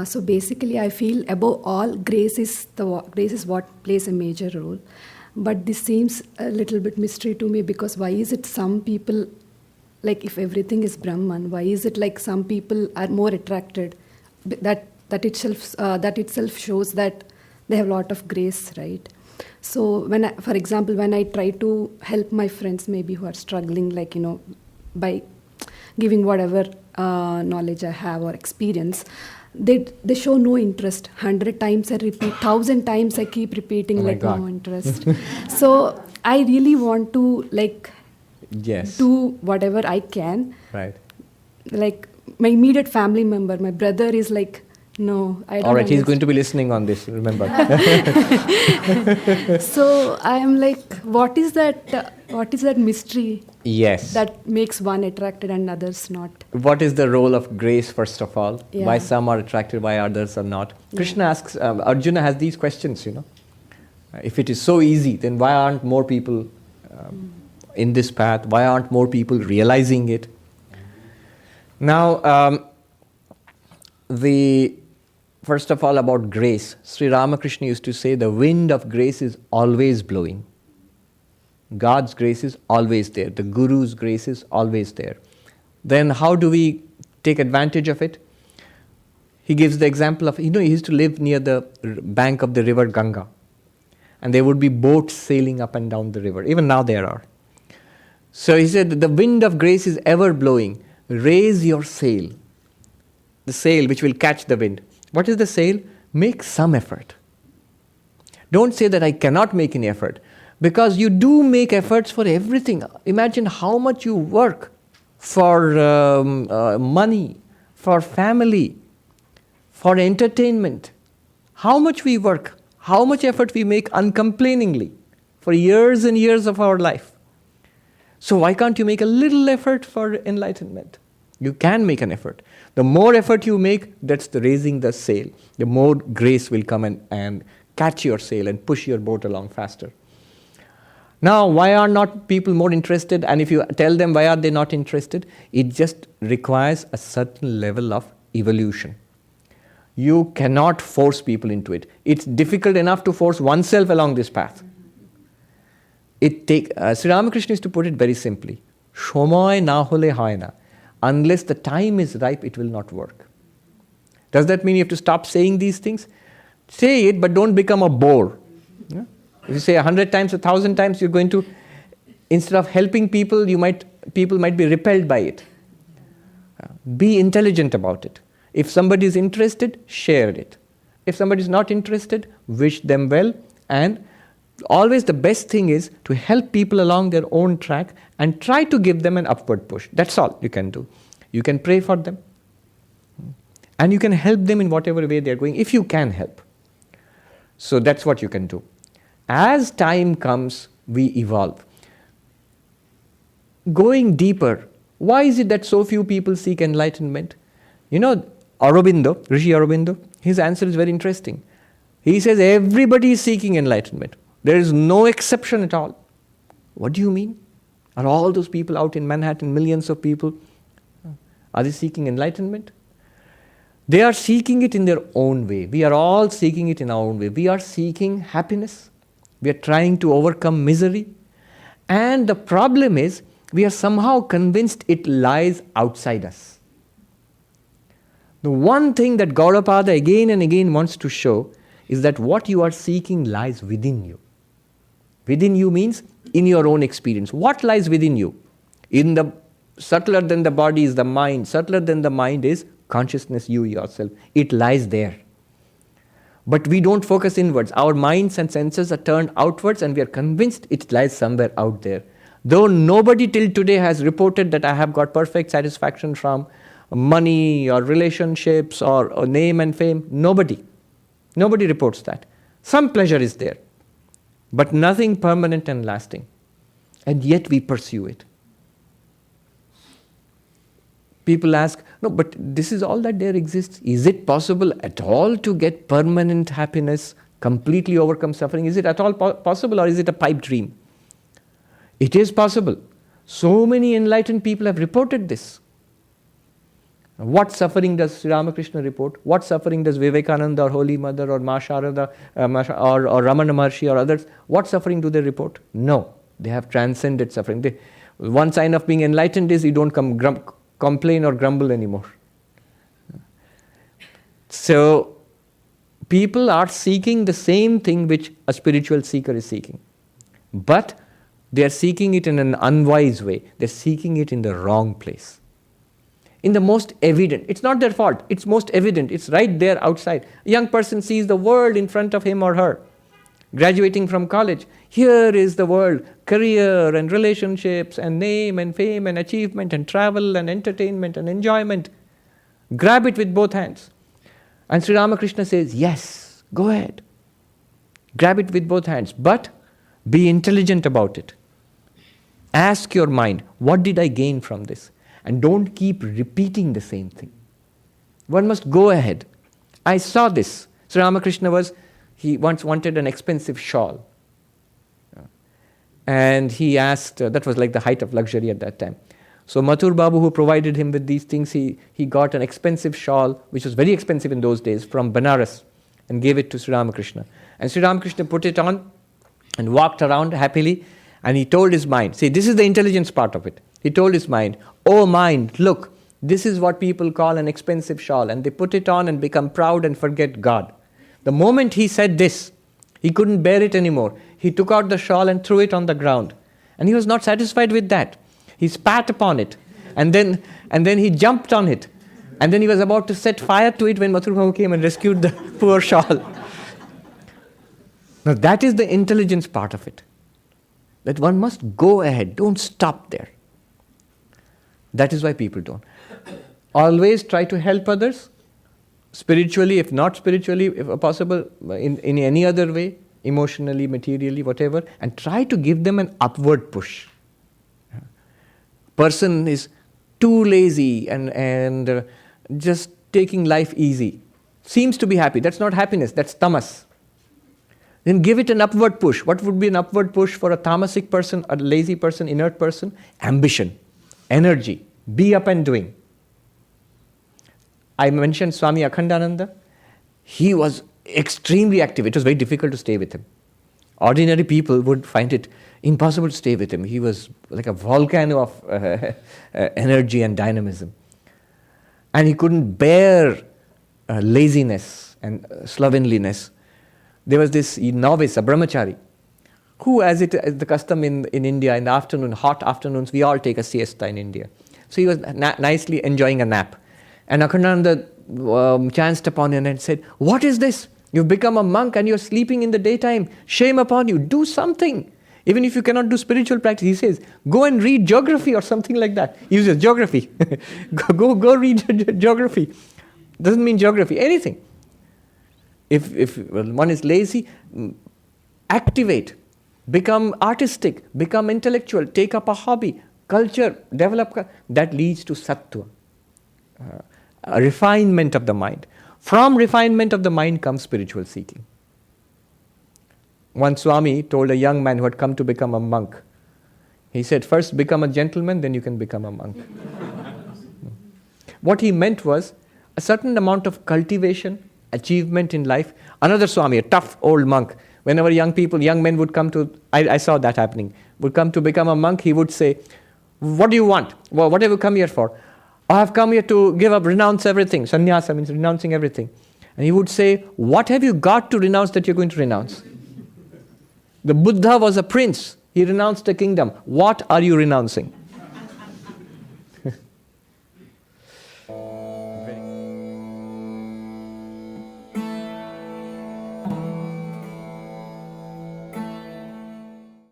So basically, I feel above all, grace is what plays a major role. But this seems a little bit mystery to me, because why is it some people, like if everything is Brahman, why is it like some people are more attracted? That itself shows that they have a lot of grace, right? So for example, when I try to help my friends maybe who are struggling, like, by giving whatever knowledge I have or experience, they show no interest. 100 times I repeat, 1,000 times I keep repeating, no interest. So I really want to do whatever I can. Right. Like my immediate family member, my brother is like, no, I don't. All right, he's going to be listening on this, remember. So I am like, what is that mystery? Yes. That makes one attracted and others not. What is the role of grace, first of all? Yeah. Why some are attracted, why others are not? Yeah. Krishna asks, Arjuna has these questions, If it is so easy, then why aren't more people in this path? Why aren't more people realizing it? Now, first of all, about grace. Sri Ramakrishna used to say, the wind of grace is always blowing. God's grace is always there. The Guru's grace is always there. Then how do we take advantage of it? He gives the example of, he used to live near the bank of the river Ganga. And there would be boats sailing up and down the river. Even now there are. So he said, the wind of grace is ever blowing. Raise your sail. The sail which will catch the wind. What is the sail? Make some effort. Don't say that I cannot make any effort. Because you do make efforts for everything. Imagine how much you work for money, for family, for entertainment. How much we work, how much effort we make uncomplainingly for years and years of our life. So why can't you make a little effort for enlightenment? You can make an effort. The more effort you make, that's the raising the sail. The more grace will come and catch your sail and push your boat along faster. Now, why are not people more interested? And if you tell them why are they not interested, it just requires a certain level of evolution. You cannot force people into it. It's difficult enough to force oneself along this path. Sri Ramakrishna used to put it very simply. Shomoy na hole hoy na. Unless the time is ripe, it will not work. Does that mean you have to stop saying these things? Say it, but don't become a bore. Yeah? If you say 100 times, 1,000 times, you're going to, instead of helping people, people might be repelled by it. Be intelligent about it. If somebody is interested, share it. If somebody is not interested, wish them well. And always the best thing is to help people along their own track and try to give them an upward push. That's all you can do. You can pray for them. And you can help them in whatever way they're going, if you can help. So that's what you can do. As time comes, we evolve. Going deeper, why is it that so few people seek enlightenment? Aurobindo, Rishi Aurobindo, his answer is very interesting. He says everybody is seeking enlightenment. There is no exception at all. What do you mean? Are all those people out in Manhattan, millions of people, are they seeking enlightenment? They are seeking it in their own way. We are all seeking it in our own way. We are seeking happiness. We are trying to overcome misery. And the problem is, we are somehow convinced it lies outside us. The one thing that Gaudapada again and again wants to show is that what you are seeking lies within you. Within you means in your own experience. What lies within you? Subtler than the body is the mind. Subtler than the mind is consciousness, you yourself. It lies there. But we don't focus inwards. Our minds and senses are turned outwards and we are convinced it lies somewhere out there. Though nobody till today has reported that I have got perfect satisfaction from money or relationships or name and fame. Nobody. Nobody reports that. Some pleasure is there, but nothing permanent and lasting. And yet we pursue it. People ask, no, but this is all that there exists. Is it possible at all to get permanent happiness, completely overcome suffering? Is it at all possible, or is it a pipe dream? It is possible. So many enlightened people have reported this. What suffering does Sri Ramakrishna report? What suffering does Vivekananda or Holy Mother or Ma Sharada or Ramana Maharshi or others, what suffering do they report? No, they have transcended suffering. One sign of being enlightened is you don't complain or grumble anymore. So, people are seeking the same thing which a spiritual seeker is seeking. But they are seeking it in an unwise way. They are seeking it in the wrong place. In the most evident, it's not their fault, it's most evident, it's right there outside. A young person sees the world in front of him or her, graduating from college. Here is the world, career and relationships and name and fame and achievement and travel and entertainment and enjoyment. Grab it with both hands. And Sri Ramakrishna says, yes, go ahead. Grab it with both hands, but be intelligent about it. Ask your mind, what did I gain from this? And don't keep repeating the same thing. One must go ahead. I saw this. Sri Ramakrishna he once wanted an expensive shawl. And he asked, that was like the height of luxury at that time. So Mathur Babu, who provided him with these things, he got an expensive shawl, which was very expensive in those days, from Benares, and gave it to Sri Ramakrishna. And Sri Ramakrishna put it on and walked around happily, and he told his mind, see, this is the intelligence part of it. He told his mind, oh mind, look, this is what people call an expensive shawl, and they put it on and become proud and forget God. The moment he said this, he couldn't bear it anymore. He took out the shawl and threw it on the ground. And he was not satisfied with that. He spat upon it, and then he jumped on it. And then he was about to set fire to it when Mathur Babu came and rescued the poor shawl. Now that is the intelligence part of it. That one must go ahead, don't stop there. That is why people don't. Always try to help others, spiritually, if not spiritually, if possible, in any other way, emotionally, materially, whatever, and try to give them an upward push. Person is too lazy and just taking life easy. Seems to be happy. That's not happiness, that's tamas. Then give it an upward push. What would be an upward push for a tamasic person, a lazy person, inert person? Ambition, energy, be up and doing. I mentioned Swami Akhandananda. He was extremely active. It was very difficult to stay with him. Ordinary people would find it impossible to stay with him. He was like a volcano of energy and dynamism. And he couldn't bear laziness and slovenliness. There was this novice, a brahmachari, who, as the custom in India, in the afternoon, hot afternoons, we all take a siesta in India. So he was nicely enjoying a nap. And Akhandananda chanced upon him and said, what is this? You've become a monk and you're sleeping in the daytime. Shame upon you. Do something. Even if you cannot do spiritual practice, he says, go and read geography or something like that. He uses geography. go read geography. Doesn't mean geography, anything. If one is lazy, activate, become artistic, become intellectual, take up a hobby, culture, develop. That leads to sattva, a refinement of the mind. From refinement of the mind comes spiritual seeking. One Swami told a young man who had come to become a monk, he said, first become a gentleman, then you can become a monk. What he meant was a certain amount of cultivation, achievement in life. Another Swami, a tough old monk, whenever young men would come to, I saw that happening, would come to become a monk, he would say, what do you want? Well, what have you come here for? I have come here to give up, renounce everything. Sannyasa means renouncing everything. And he would say, what have you got to renounce that you're going to renounce? The Buddha was a prince. He renounced a kingdom. What are you renouncing?